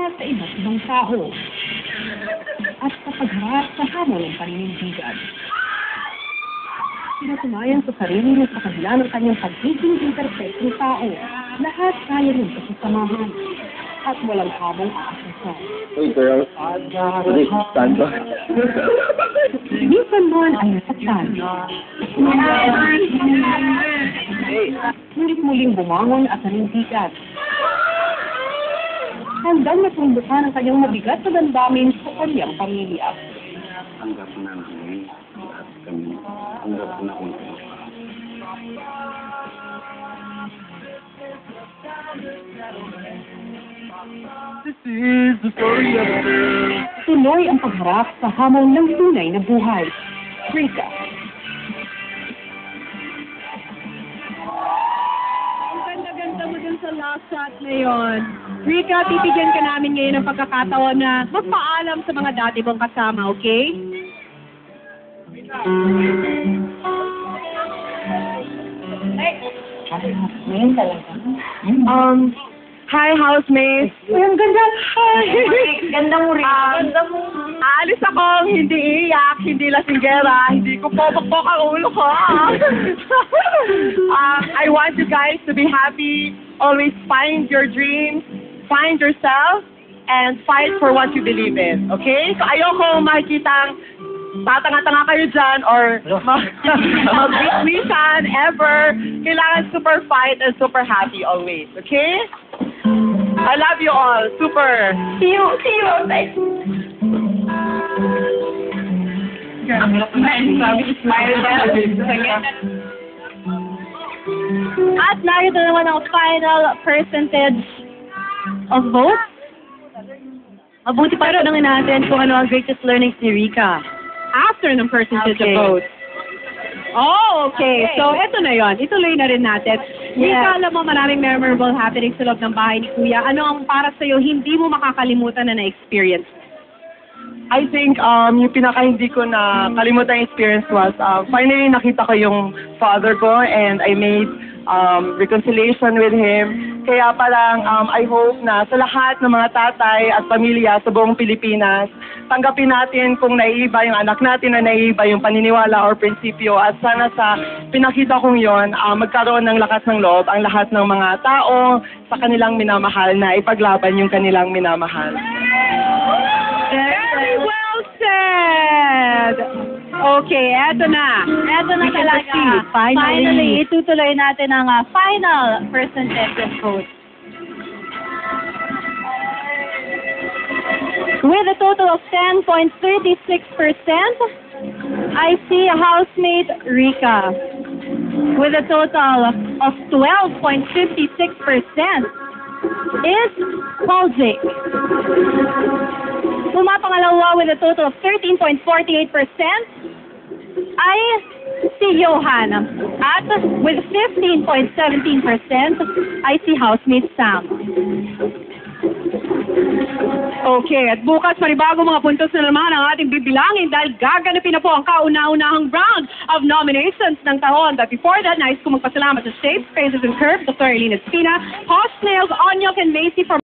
pakikisama sa iba't ibang tao at sa pagharap sa hamon ng paninindigan. Pinatunayan sa sarili niya sa kabila ng kanyang pagiging imperfectong tao, lahat kaya rin kasasamahan at walang habong aasasan. Uy, girl. Hindi, stand ba? Minsan man ay nasaktan. Ngunit muling bumangon at nanindigan. Hanggang natuldukan ang kanyang mabigat na damdamin sa kanyang pamilya. Tanggap na namin at kami. Tanggap na kung This is the story of a girl. Tuloy ang pagharap sa hamon ng tunay na buhay. Rika. Ang ganda-ganda mo dun sa last shot na yun. Rika, bibigyan ka namin ngayon ng pagkakataon na magpaalam sa mga dati mong kasama, okay? Ngayon talaga. Hi, housemates. Uy, ang ganda. Hi. Ganda mo rin. Ganda mo. Aalis ako, hindi iiyak, hindi lasinggera, hindi ko popokpok ang ulo ko. I want you guys to be happy. Always find your dreams, find yourself, and fight for what you believe in. Okay? So ayoko makikitang tatanga-tanga kayo dyan or mag-wishan ever. Kailangan super fight and super happy always. Okay? I love you all. Super. See you. Bye. At narito naman ang final percentage of votes. Mabuti pa rin natin kung ano ang greatest learnings ni Rika. After ng percentage of votes. Oh, okay. So, eto na yon. Ituloy na rin natin. Rika, alam mo, maraming memorable happenings sa loob ng bahay ni Kuya. Ano ang para sa'yo hindi mo makakalimutan na na-experience? I think yung pinaka hindi ko na kalimutan experience was finally nakita ko yung father ko and I made reconciliation with him. Kaya parang I hope na sa lahat ng mga tatay at pamilya sa buong Pilipinas, tanggapin natin kung naiiba yung anak natin na naiiba yung paniniwala or prinsipyo at sana sa pinakita kong yon magkaroon ng lakas ng loob ang lahat ng mga tao sa kanilang minamahal na ipaglaban yung kanilang minamahal. Very well said! Okay, eto na. Eto na talaga. Finally, itutuloy natin ang final percentage of votes. With a total of 10.36%, I see housemate Rika. With a total of 12.56% is Paul Jake. Pumapangalawa with a total of 13.48% ay si Johan. At with 15.17% ay si housemate Sam. Okay, at bukas maribago mga puntos na naman ang ating bibilangin dahil gaganapin na po ang kauna-unahang round of nominations ng taon. But before that, nais ko magpasalamat sa Shapes, Faces and Curves, Dr. Elena Espina, Posh Nails, Onyok, and Macy for